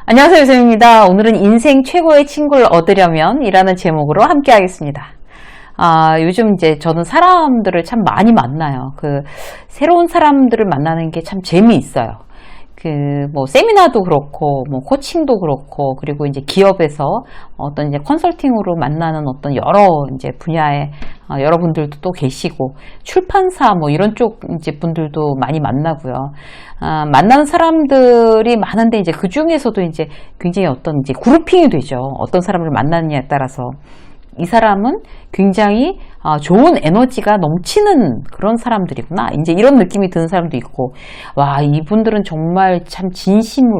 안녕하세요, 유쌤입니다. 오늘은 인생 최고의 친구를 얻으려면 이라는 제목으로 함께 하겠습니다. 요즘 이제 저는 사람들을 참 많이 만나요. 새로운 사람들을 만나는 게 참 재미있어요. 세미나도 그렇고, 코칭도 그렇고, 그리고 이제 기업에서 어떤 이제 컨설팅으로 만나는 어떤 여러 이제 분야의 여러분들도 또 계시고, 출판사 이런 쪽 이제 분들도 많이 만나고요. 만나는 사람들이 많은데 이제 그 중에서도 이제 굉장히 어떤 이제 그룹핑이 되죠. 어떤 사람을 만나느냐에 따라서. 이 사람은 굉장히 좋은 에너지가 넘치는 그런 사람들이구나. 이제 이런 느낌이 드는 사람도 있고, 와, 이분들은 정말 참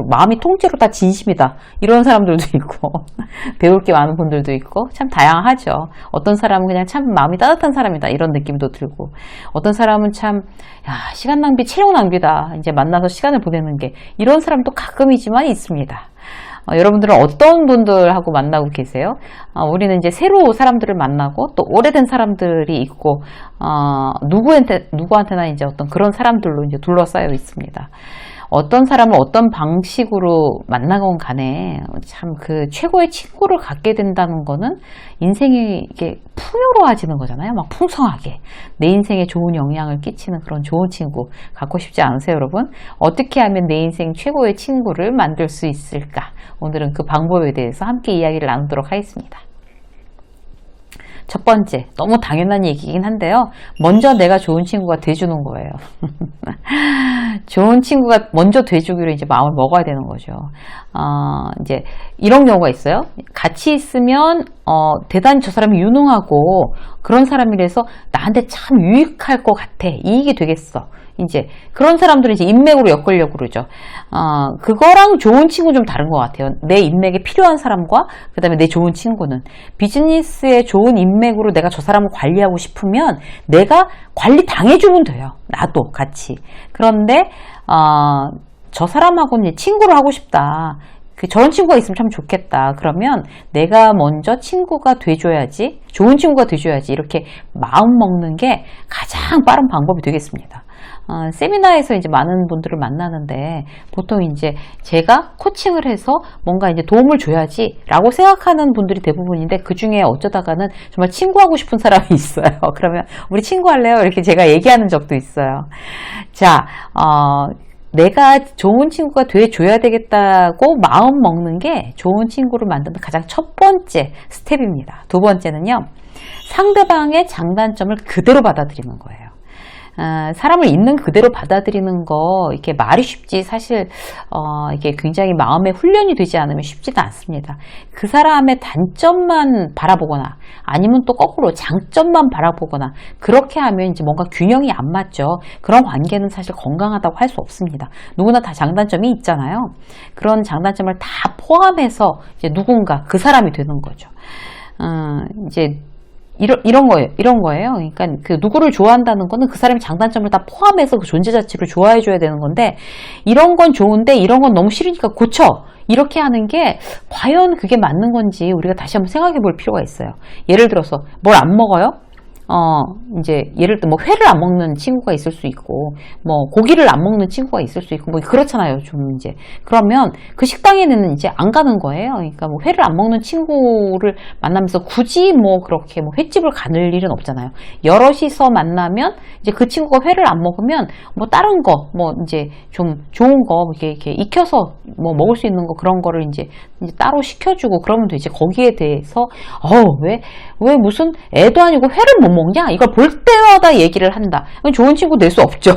마음이 통째로 다 진심이다. 이런 사람들도 있고, 배울 게 많은 분들도 있고, 참 다양하죠. 어떤 사람은 그냥 참 마음이 따뜻한 사람이다. 이런 느낌도 들고, 어떤 사람은 참, 시간 낭비, 체력 낭비다. 이제 만나서 시간을 보내는 게, 이런 사람도 가끔이지만 있습니다. 여러분들은 어떤 분들하고 만나고 계세요? 우리는 이제 새로 사람들을 만나고 또 오래된 사람들이 있고, 누구한테나 이제 어떤 그런 사람들로 이제 둘러싸여 있습니다. 어떤 사람을 어떤 방식으로 만나건 간에 참 최고의 친구를 갖게 된다는 거는 인생이 이게 풍요로워지는 거잖아요. 막 풍성하게. 내 인생에 좋은 영향을 끼치는 그런 좋은 친구 갖고 싶지 않으세요, 여러분? 어떻게 하면 내 인생 최고의 친구를 만들 수 있을까? 오늘은 그 방법에 대해서 함께 이야기를 나누도록 하겠습니다. 첫 번째, 너무 당연한 얘기긴 한데요. 먼저 내가 좋은 친구가 돼주는 거예요. 좋은 친구가 먼저 돼주기로 이제 마음을 먹어야 되는 거죠. 이제 이런 경우가 있어요. 같이 있으면 대단히 저 사람이 유능하고 그런 사람이라서 나한테 참 유익할 것 같아. 이익이 되겠어. 이제 그런 사람들은 이제 인맥으로 엮으려고 그러죠. 그거랑 좋은 친구 좀 다른 것 같아요. 내 인맥에 필요한 사람과 그 다음에 내 좋은 친구는 비즈니스에 좋은 인맥으로 내가 저 사람을 관리하고 싶으면 내가 관리 당해주면 돼요. 나도 같이. 그런데 저 사람하고는 친구를 하고 싶다. 저런 친구가 있으면 참 좋겠다. 그러면 내가 먼저 친구가 돼줘야지, 좋은 친구가 돼줘야지 이렇게 마음 먹는 게 가장 빠른 방법이 되겠습니다. 세미나에서 이제 많은 분들을 만나는데 보통 이제 제가 코칭을 해서 뭔가 이제 도움을 줘야지 라고 생각하는 분들이 대부분인데 그 중에 어쩌다가는 정말 친구하고 싶은 사람이 있어요. 그러면 우리 친구 할래요? 이렇게 제가 얘기하는 적도 있어요. 자, 내가 좋은 친구가 돼줘야 되겠다고 마음 먹는 게 좋은 친구를 만드는 가장 첫 번째 스텝입니다. 두 번째는요, 상대방의 장단점을 그대로 받아들이는 거예요. 사람을 있는 그대로 받아들이는 거, 이렇게 말이 쉽지, 사실, 이게 굉장히 마음의 훈련이 되지 않으면 쉽지는 않습니다. 그 사람의 단점만 바라보거나, 아니면 또 거꾸로 장점만 바라보거나, 그렇게 하면 이제 뭔가 균형이 안 맞죠. 그런 관계는 사실 건강하다고 할 수 없습니다. 누구나 다 장단점이 있잖아요. 그런 장단점을 다 포함해서 이제 누군가, 그 사람이 되는 거죠. 이제, 이런 거예요. 그러니까 누구를 좋아한다는 거는 그 사람의 장단점을 다 포함해서 그 존재 자체를 좋아해줘야 되는 건데, 이런 건 좋은데 이런 건 너무 싫으니까 고쳐. 이렇게 하는 게 과연 그게 맞는 건지 우리가 다시 한번 생각해 볼 필요가 있어요. 예를 들어서 뭘 안 먹어요? 이제 예를 들어 회를 안 먹는 친구가 있을 수 있고, 고기를 안 먹는 친구가 있을 수 있고, 그렇잖아요. 좀 이제 그러면 그 식당에는 이제 안 가는 거예요. 그러니까 회를 안 먹는 친구를 만나면서 굳이 그렇게 횟집을 가는 일은 없잖아요. 여럿이서 만나면 이제 그 친구가 회를 안 먹으면 다른 거 이제 좀 좋은 거 이렇게 익혀서 먹을 수 있는 거, 그런 거를 이제 따로 시켜주고 그러면 되지. 거기에 대해서 왜 무슨 애도 아니고 회를 못 먹냐? 이걸 볼 때마다 얘기를 한다. 좋은 친구 될 수 없죠.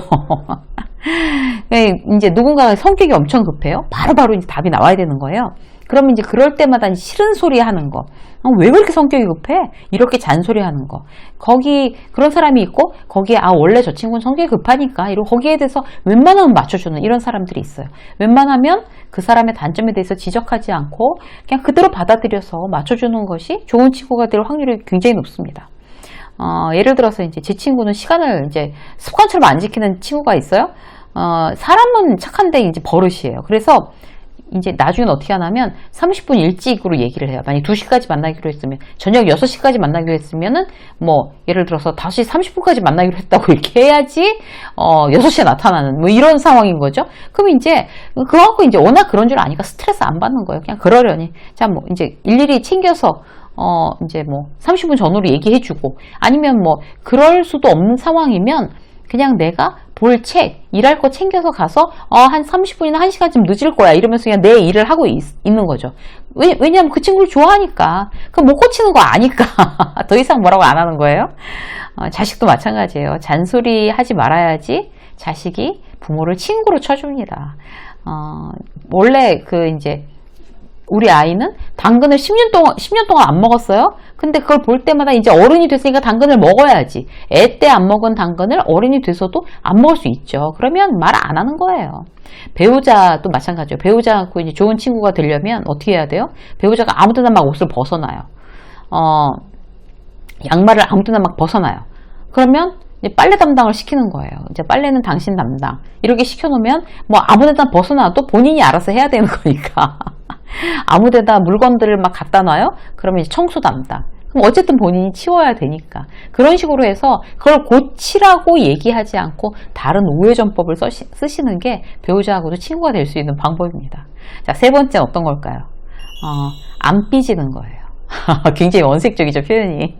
이제 누군가가 성격이 엄청 급해요. 바로바로 이제 답이 나와야 되는 거예요. 그러면 이제 그럴 때마다 싫은 소리 하는 거. 왜 그렇게 성격이 급해? 이렇게 잔소리 하는 거. 그런 사람이 있고, 거기에, 원래 저 친구는 성격이 급하니까, 이러고 거기에 대해서 웬만하면 맞춰주는 이런 사람들이 있어요. 웬만하면 그 사람의 단점에 대해서 지적하지 않고, 그냥 그대로 받아들여서 맞춰주는 것이 좋은 친구가 될 확률이 굉장히 높습니다. 예를 들어서 이제 제 친구는 시간을 이제 습관처럼 안 지키는 친구가 있어요. 사람은 착한데 이제 버릇이에요. 그래서 이제 나중엔 어떻게 하냐면 30분 일찍으로 얘기를 해요. 만약 2시까지 만나기로 했으면, 저녁 6시까지 만나기로 했으면은 뭐 예를 들어서 5시 30분까지 만나기로 했다고 이렇게 해야지 6시에 나타나는 뭐 이런 상황인 거죠. 그럼 이제 그거 갖고 이제 워낙 그런 줄 아니까 스트레스 안 받는 거예요. 그냥 그러려니. 자, 뭐 이제 일일이 챙겨서 이제 뭐 30분 전후로 얘기해주고, 아니면 뭐 그럴 수도 없는 상황이면 그냥 내가 볼 책, 일할 거 챙겨서 가서 한 30분이나 1시간쯤 늦을 거야 이러면서 그냥 내 일을 하고 있는 거죠. 왜냐하면 그 친구를 좋아하니까. 그럼 못 고치는 거 아니까 더 이상 뭐라고 안 하는 거예요. 자식도 마찬가지예요. 잔소리 하지 말아야지 자식이 부모를 친구로 쳐줍니다. 원래 이제 우리 아이는 당근을 10년 동안 안 먹었어요. 근데 그걸 볼 때마다 이제 어른이 됐으니까 당근을 먹어야지. 애 때 안 먹은 당근을 어른이 돼서도 안 먹을 수 있죠. 그러면 말 안 하는 거예요. 배우자도 마찬가지예요. 배우자하고 이제 좋은 친구가 되려면 어떻게 해야 돼요? 배우자가 아무 데나 막 옷을 벗어놔요. 양말을 아무 데나 막 벗어놔요. 그러면 이제 빨래 담당을 시키는 거예요. 이제 빨래는 당신 담당. 이렇게 시켜놓으면 뭐 아무 데나 벗어놔도 본인이 알아서 해야 되는 거니까. 아무 데다 물건들을 막 갖다 놔요? 그러면 이제 청소 담당. 그럼 어쨌든 본인이 치워야 되니까. 그런 식으로 해서 그걸 고치라고 얘기하지 않고 다른 우회전법을 쓰시는 게 배우자하고도 친구가 될 수 있는 방법입니다. 자, 세 번째는 어떤 걸까요? 안 삐지는 거예요. 굉장히 원색적이죠, 표현이.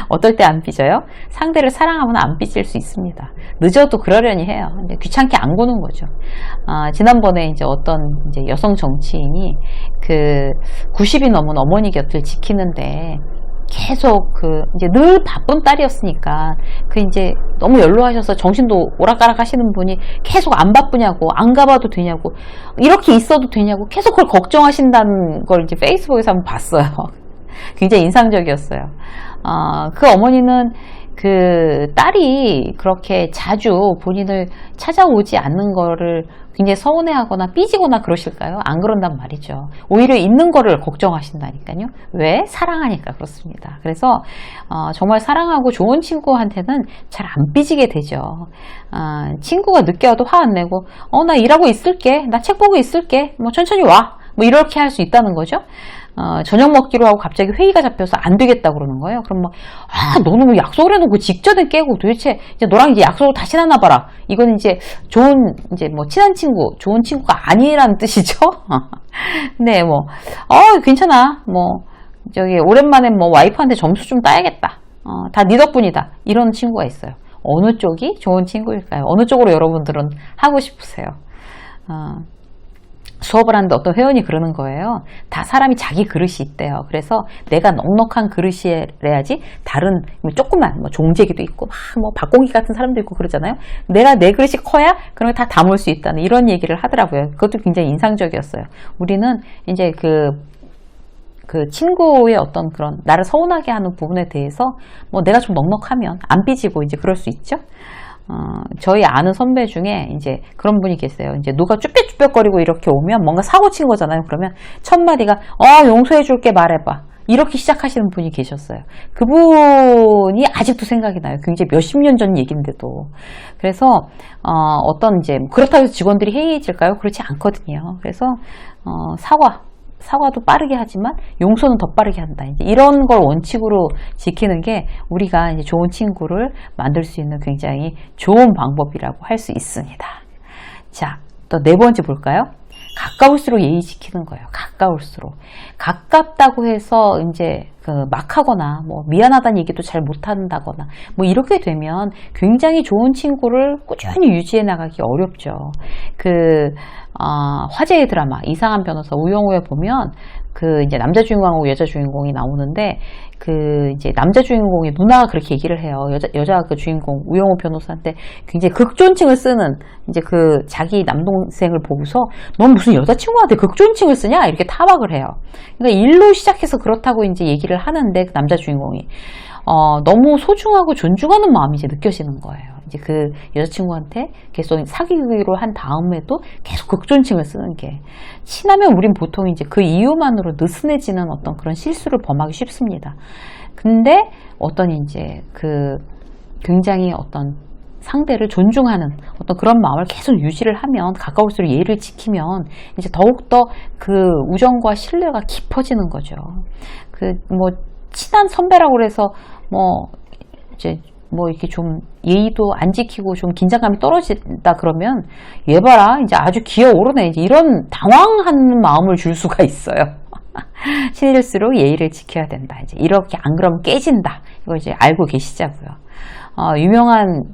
어떨 때 안 삐져요? 상대를 사랑하면 안 삐질 수 있습니다. 늦어도 그러려니 해요. 이제 귀찮게 안 구는 거죠. 지난번에 이제 어떤 이제 여성 정치인이 90이 넘은 어머니 곁을 지키는데 계속 이제 늘 바쁜 딸이었으니까 이제 너무 연로하셔서 정신도 오락가락 하시는 분이 계속 안 바쁘냐고, 안 가봐도 되냐고, 이렇게 있어도 되냐고 계속 그걸 걱정하신다는 걸 이제 페이스북에서 한번 봤어요. 굉장히 인상적이었어요. 그 어머니는 딸이 그렇게 자주 본인을 찾아오지 않는 거를 굉장히 서운해하거나 삐지거나 그러실까요? 안 그런단 말이죠. 오히려 있는 거를 걱정하신다니까요. 왜? 사랑하니까 그렇습니다. 그래서 정말 사랑하고 좋은 친구한테는 잘 안 삐지게 되죠. 친구가 늦게 와도 화 안 내고 나 일하고 있을게, 나 책 보고 있을게, 뭐 천천히 와, 뭐 이렇게 할 수 있다는 거죠. 저녁 먹기로 하고 갑자기 회의가 잡혀서 안 되겠다 그러는 거예요. 그럼 너는 뭐 약속을 해놓고 직전에 깨고 도대체 이제 너랑 이제 약속을 다시 나눠봐라. 이건 이제 이제 뭐 친한 친구, 좋은 친구가 아니라는 뜻이죠. 네, 뭐, 괜찮아. 뭐, 오랜만에 뭐 와이프한테 점수 좀 따야겠다. 다 네 덕분이다. 이런 친구가 있어요. 어느 쪽이 좋은 친구일까요? 어느 쪽으로 여러분들은 하고 싶으세요? 수업을 하는데 어떤 회원이 그러는 거예요. 다 사람이 자기 그릇이 있대요. 그래서 내가 넉넉한 그릇이래야지 다른 조그만 뭐 종재기도 있고 뭐 박공기 같은 사람도 있고 그러잖아요. 내가 내 그릇이 커야 그런 걸 다 담을 수 있다는 이런 얘기를 하더라고요. 그것도 굉장히 인상적이었어요. 우리는 이제 그 친구의 어떤 그런 나를 서운하게 하는 부분에 대해서 뭐 내가 좀 넉넉하면 안 삐지고 이제 그럴 수 있죠. 저희 아는 선배 중에 이제 그런 분이 계세요. 이제 누가 쭈뼛쭈뼛거리고 이렇게 오면 뭔가 사고 친 거잖아요. 그러면 첫 마디가 용서해 줄게 말해봐. 이렇게 시작하시는 분이 계셨어요. 그분이 아직도 생각이 나요. 굉장히 몇십 년 전 얘기인데도. 그래서 어떤 이제 그렇다고 해서 직원들이 해이해질까요? 그렇지 않거든요. 그래서 사과도 빠르게 하지만 용서는 더 빠르게 한다. 이제 이런 걸 원칙으로 지키는 게 우리가 이제 좋은 친구를 만들 수 있는 굉장히 좋은 방법이라고 할 수 있습니다. 자, 또 네 번째 볼까요? 가까울수록 예의 지키는 거예요. 가까울수록. 가깝다고 해서 이제 막 하거나 뭐 미안하다는 얘기도 잘 못한다거나 뭐 이렇게 되면 굉장히 좋은 친구를 꾸준히 유지해 나가기 어렵죠. 화제의 드라마 이상한 변호사 우영우에 보면 이제 남자 주인공하고 여자 주인공이 나오는데 이제 남자 주인공의 누나가 그렇게 얘기를 해요. 여자 주인공 우영우 변호사한테 굉장히 극존칭을 쓰는 이제 자기 남동생을 보고서 넌 무슨 여자친구한테 극존칭을 쓰냐 이렇게 타박을 해요. 그러니까 일로 시작해서 그렇다고 이제 얘기를 하는데 그 남자 주인공이 너무 소중하고 존중하는 마음이 이제 느껴지는 거예요. 이제 여자친구한테 계속 사귀기로 한 다음에도 계속 극존칭을 쓰는 게 친하면 우린 보통 이제 그 이유만으로 느슨해지는 어떤 그런 실수를 범하기 쉽습니다. 근데 어떤 이제 굉장히 어떤 상대를 존중하는 어떤 그런 마음을 계속 유지를 하면, 가까울수록 예의를 지키면 이제 더욱더 그 우정과 신뢰가 깊어지는 거죠. 그 뭐 친한 선배라고 그래서 뭐 이제 뭐 이렇게 좀 예의도 안 지키고 좀 긴장감이 떨어진다 그러면 얘 봐라 이제 아주 기어오르네, 이제 이런 당황한 마음을 줄 수가 있어요. 친해질수록 예의를 지켜야 된다. 이제 이렇게 안 그러면 깨진다. 이거 이제 알고 계시자고요.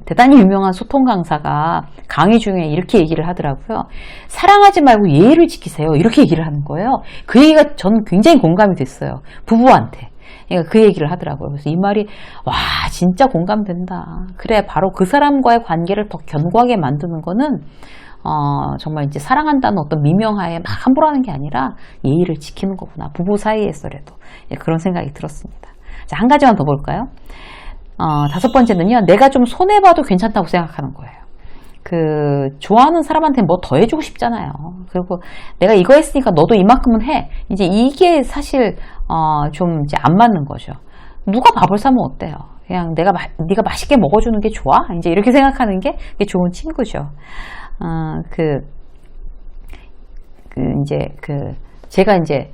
대단히 유명한 소통 강사가 강의 중에 이렇게 얘기를 하더라고요. 사랑하지 말고 예의를 지키세요. 이렇게 얘기를 하는 거예요. 그 얘기가 저는 굉장히 공감이 됐어요. 부부한테. 그러니까 그 얘기를 하더라고요. 그래서 이 말이 와 진짜 공감된다. 그래 바로 그 사람과의 관계를 더 견고하게 만드는 거는 정말 이제 사랑한다는 어떤 미명하에 막 함부로 하는 게 아니라 예의를 지키는 거구나. 부부 사이에서라도. 그런 생각이 들었습니다. 자, 한 가지만 더 볼까요? 5번째는요. 내가 좀 손해봐도 괜찮다고 생각하는 거예요. 좋아하는 사람한테 뭐 더 해주고 싶잖아요. 그리고 내가 이거 했으니까 너도 이만큼은 해. 이제 이게 사실, 좀 이제 안 맞는 거죠. 누가 밥을 사면 어때요? 그냥 네가 맛있게 먹어주는 게 좋아? 이제 이렇게 생각하는 게 좋은 친구죠. 제가 이제,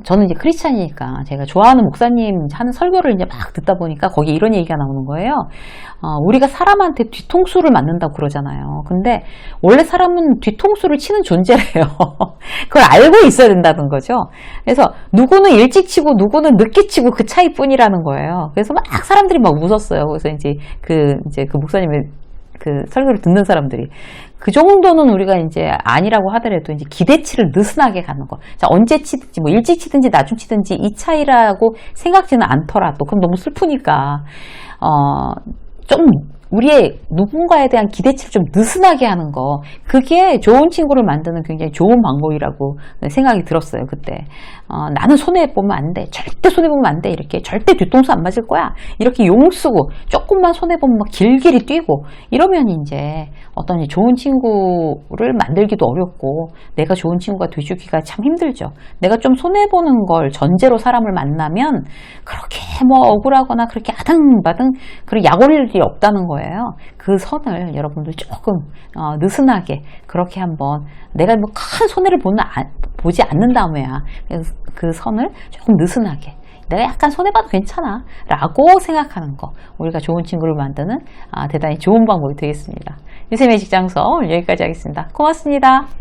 저는 이제 크리스찬이니까 제가 좋아하는 목사님 하는 설교를 이제 막 듣다 보니까 거기 이런 얘기가 나오는 거예요. 우리가 사람한테 뒤통수를 맞는다고 그러잖아요. 근데 원래 사람은 뒤통수를 치는 존재래요. 그걸 알고 있어야 된다는 거죠. 그래서 누구는 일찍 치고 누구는 늦게 치고 그 차이뿐이라는 거예요. 그래서 막 사람들이 막 웃었어요. 그래서 이제 그 목사님의 설교를 듣는 사람들이 그 정도는 우리가 이제 아니라고 하더라도 이제 기대치를 느슨하게 가는 거. 자, 언제 치든지 뭐 일찍 치든지 나중 치든지 이 차이라고 생각지는 않더라도 그럼 너무 슬프니까 좀 우리의 누군가에 대한 기대치를 좀 느슨하게 하는 거, 그게 좋은 친구를 만드는 굉장히 좋은 방법이라고 생각이 들었어요. 그때 나는 손해보면 안 돼, 절대 손해보면 안 돼, 이렇게 절대 뒤통수 안 맞을 거야, 이렇게 용쓰고 조금만 손해보면 막 길길이 뛰고 이러면 이제 어떤 좋은 친구를 만들기도 어렵고 내가 좋은 친구가 되주기가 참 힘들죠. 내가 좀 손해보는 걸 전제로 사람을 만나면 그렇게 뭐 억울하거나 그렇게 아등바등 그런 약 올릴 일이 없다는 거예요. 그 선을 여러분들 조금 느슨하게 그렇게 한번, 내가 뭐 큰 손해를 보지 않는 다음에야 그 선을 조금 느슨하게, 내가 약간 손해봐도 괜찮아 라고 생각하는 거, 우리가 좋은 친구를 만드는 대단히 좋은 방법이 되겠습니다. 유쌤의 직장서 오늘 여기까지 하겠습니다. 고맙습니다.